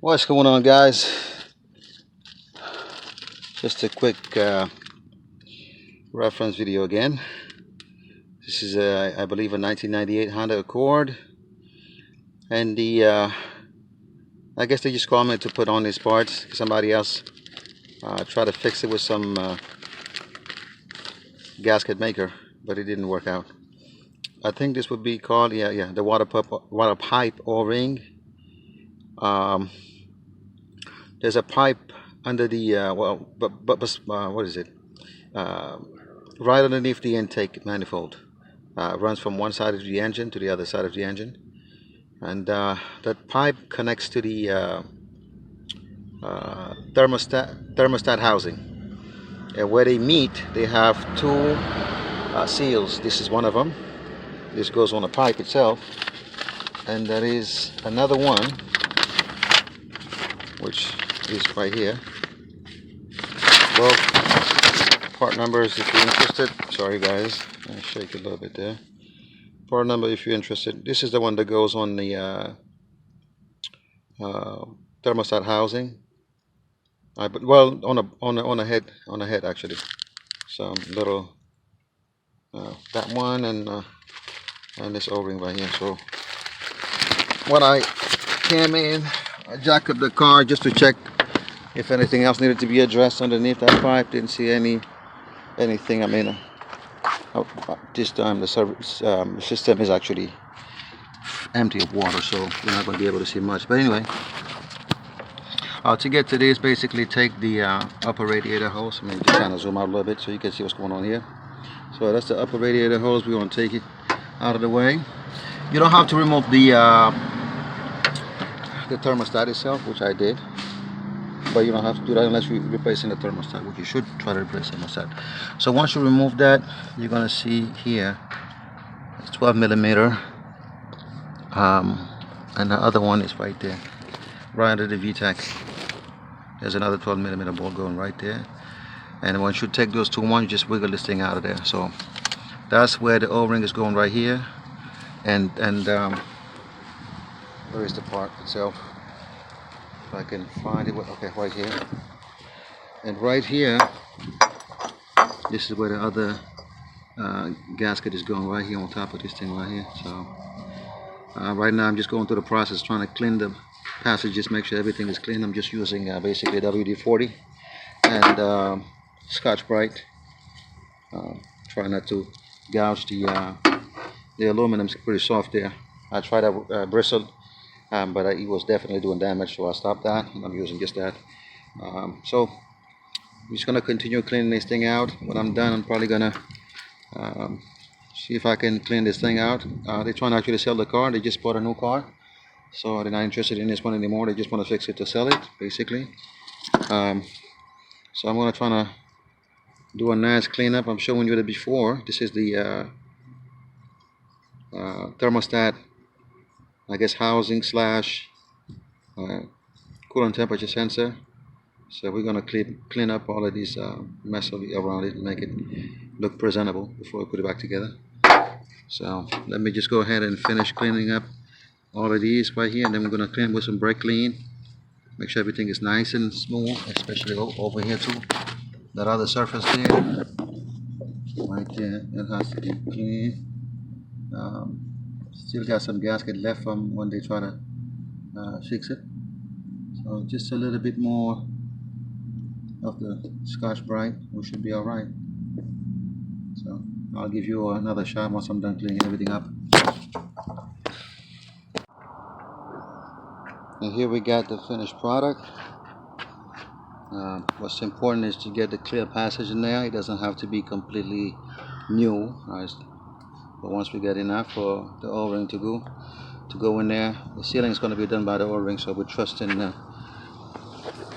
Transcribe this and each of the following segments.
What's going on, guys? Just a quick reference video again. This is I believe a 1998 Honda Accord, and I guess they just called me to put on these parts. Somebody else tried to fix it with some gasket maker, but it didn't work out. I think this would be called the water pipe O-ring. Um, there's a pipe under the what is it? Uh, right underneath the intake manifold. Runs from one side of the engine to the other side of the engine, and that pipe connects to the thermostat housing. And where they meet, they have two seals. This is one of them. This goes on the pipe itself, and there is another one, which is right here. Well, part numbers if you're interested. Sorry guys, I shake it a little bit there. Part number if you're interested. This is the one that goes on the thermostat housing. Well, on a head actually. Some little that one and this O-ring right here. So when I came in, I jacked up the car just to check if anything else needed to be addressed underneath that pipe. Didn't see anything. I mean, this time the system is actually empty of water, so you're not going to be able to see much. But anyway, to get to this, basically take the upper radiator hose. Maybe just kind of zoom out a little bit so you can see what's going on here. So that's the upper radiator hose. We're going to take it out of the way. You don't have to remove the thermostat itself, which I did, but you don't have to do that unless you're replacing the thermostat, which you should try to replace the thermostat. So once you remove that, you're going to see here it's 12 millimeter, and the other one is right there, right under the VTAC. There's another 12 millimeter bolt going right there, and once you take those two ones, you just wiggle this thing out of there. So that's where the O-ring is going right here, and where is the part itself? If I can find it. Okay, right here, and right here, this is where the other gasket is going right here on top of this thing right here. So right now I'm just going through the process trying to clean the passages, make sure everything is clean. I'm just using basically WD-40 and Scotch-Brite. Try not to gouge the aluminum. It's pretty soft there. I tried a bristle, but it was definitely doing damage, so I stopped that, and I'm using just that. So I'm just gonna continue cleaning this thing out. When I'm done, I'm probably gonna see if I can clean this thing out. They're trying to actually sell the car. They just bought a new car, so they're not interested in this one anymore. They just want to fix it to sell it, basically. So I'm gonna try to do a nice cleanup. I'm showing you the before. This is the thermostat, I guess, housing slash coolant temperature sensor. So we're gonna clean up all of these mess around it and make it look presentable before we put it back together. So let me just go ahead and finish cleaning up all of these right here, and then we're gonna clean with some brake clean. Make sure everything is nice and smooth, especially over here too. That other surface there, right there, that has to be clean. Still got some gasket left from when they try to fix it. So just a little bit more of the Scotch-Brite, we should be alright. So I'll give you another shot once I'm done cleaning everything up. And here we got the finished product. What's important is to get the clear passage in there. It doesn't have to be completely new, but once we get enough for the O-ring to go in there. The sealing is going to be done by the O-ring, so we trust in and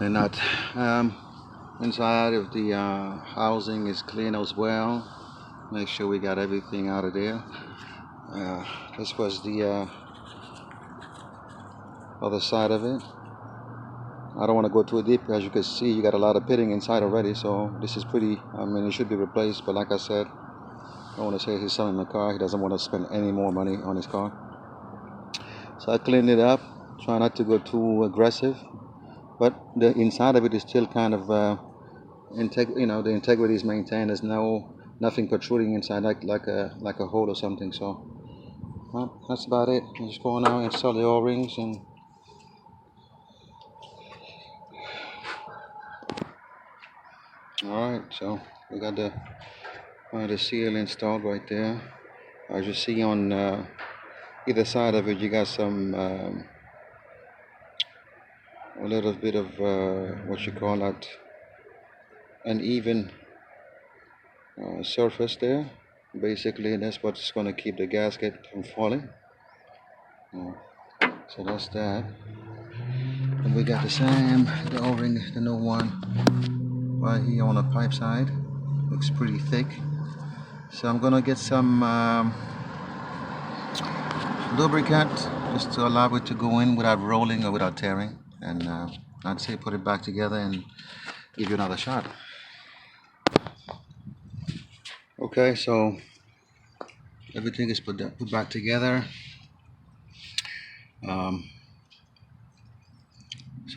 not inside of the housing is clean as well. Make sure we got everything out of there. This was the other side of it. I don't want to go too deep. As you can see, you got a lot of pitting inside already, so this is pretty, I mean, it should be replaced, but like I said, I want to say he's selling the car. He doesn't want to spend any more money on his car. So I cleaned it up. Try not to go too aggressive, but the inside of it is still kind of the integrity is maintained. There's nothing protruding inside like a hole or something. So well, that's about it. I'm just going now and install the O-rings and all right. So we got the seal installed right there. As you see on either side of it, you got some a little bit of what you call that uneven surface there. Basically, that's what's going to keep the gasket from falling. So that's that. And we got the O-ring, the new one, right here on the pipe side. Looks pretty thick. So I'm gonna get some lubricant just to allow it to go in without rolling or without tearing. And I'd say put it back together and give you another shot. Okay, so everything is put back together. So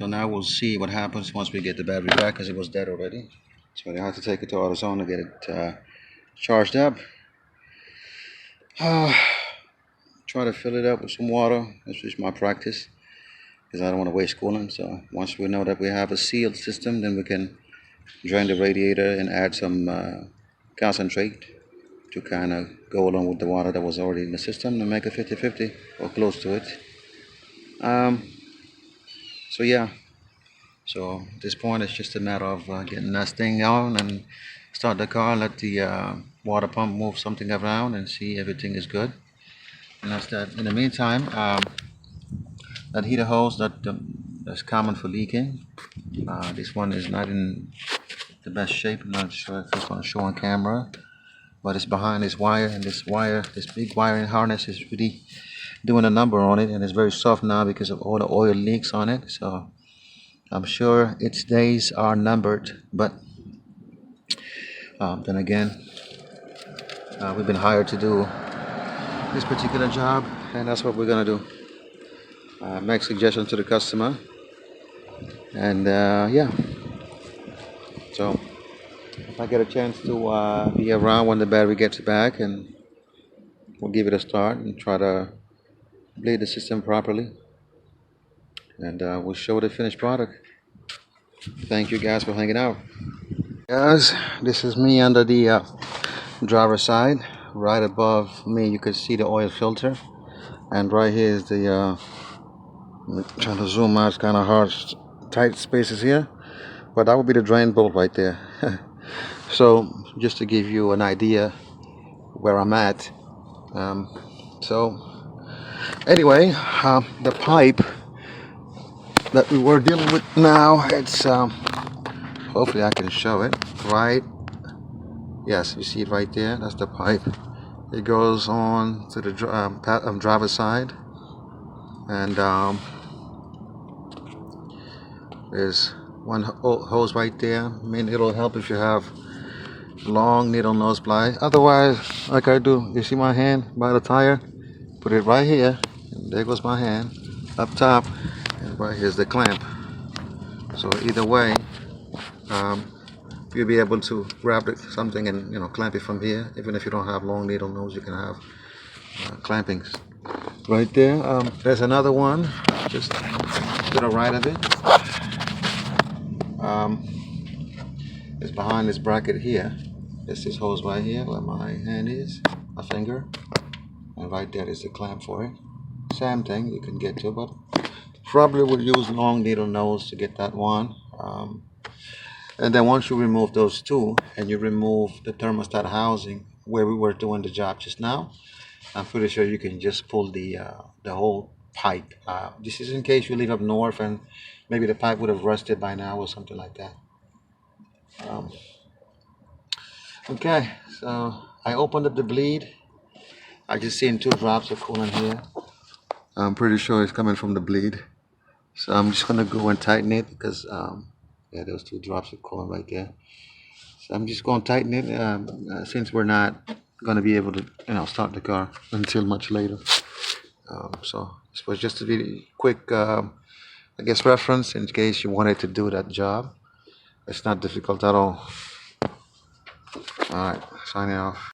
now we'll see what happens once we get the battery back, because it was dead already. So I have to take it to AutoZone to get it charged up. Try to fill it up with some water. That's just my practice, because I don't want to waste coolant. So once we know that we have a sealed system, then we can drain the radiator and add some concentrate to kind of go along with the water that was already in the system and make a 50-50 or close to it. So yeah, so at this point it's just a matter of getting that thing on and start the car, let the water pump move something around and see everything is good. And that's that. In the meantime, that heater hose that's common for leaking. This one is not in the best shape. I'm not sure if it's going to show on camera, but it's behind this wire, and this big wiring harness is really doing a number on it, and it's very soft now because of all the oil leaks on it. So I'm sure its days are numbered, but then again, we've been hired to do this particular job, and that's what we're gonna do. Make suggestions to the customer, and yeah. So if I get a chance to be around when the battery gets back, and we'll give it a start and try to bleed the system properly, and we'll show the finished product. Thank you guys for hanging out. Guys, this is me under the driver's side. Right above me you can see the oil filter, and right here is the I'm trying to zoom out. It's kind of hard, tight spaces here, but that would be the drain bolt right there. So just to give you an idea where I'm at. So anyway, the pipe that we were dealing with now, it's hopefully I can show it right. Yes, you see it right there. That's the pipe. It goes on to the driver's side, and there's one hose right there. I mean, it'll help if you have long needle nose ply. Otherwise, like I do, you see my hand by the tire? Put it right here, and there goes my hand up top, and right here's the clamp. So either way, you'll be able to grab something and clamp it from here. Even if you don't have long needle nose, you can have clampings right there. There's another one just to the right of it. It's behind this bracket here. There's this hose right here where my hand is, my finger, and right there is the clamp for it. Same thing you can get to, but probably would use long needle nose to get that one. And then once you remove those two and you remove the thermostat housing where we were doing the job just now, I'm pretty sure you can just pull the whole pipe. This is in case you live up north and maybe the pipe would have rusted by now or something like that. Okay, so I opened up the bleed. I just seen 2 drops of coolant here. I'm pretty sure it's coming from the bleed. So I'm just gonna go and tighten it because yeah, those 2 drops of coolant right there. So I'm just gonna tighten it since we're not gonna be able to start the car until much later. So This was just a really quick, I guess, reference in case you wanted to do that job. It's not difficult at all. Alright, signing off.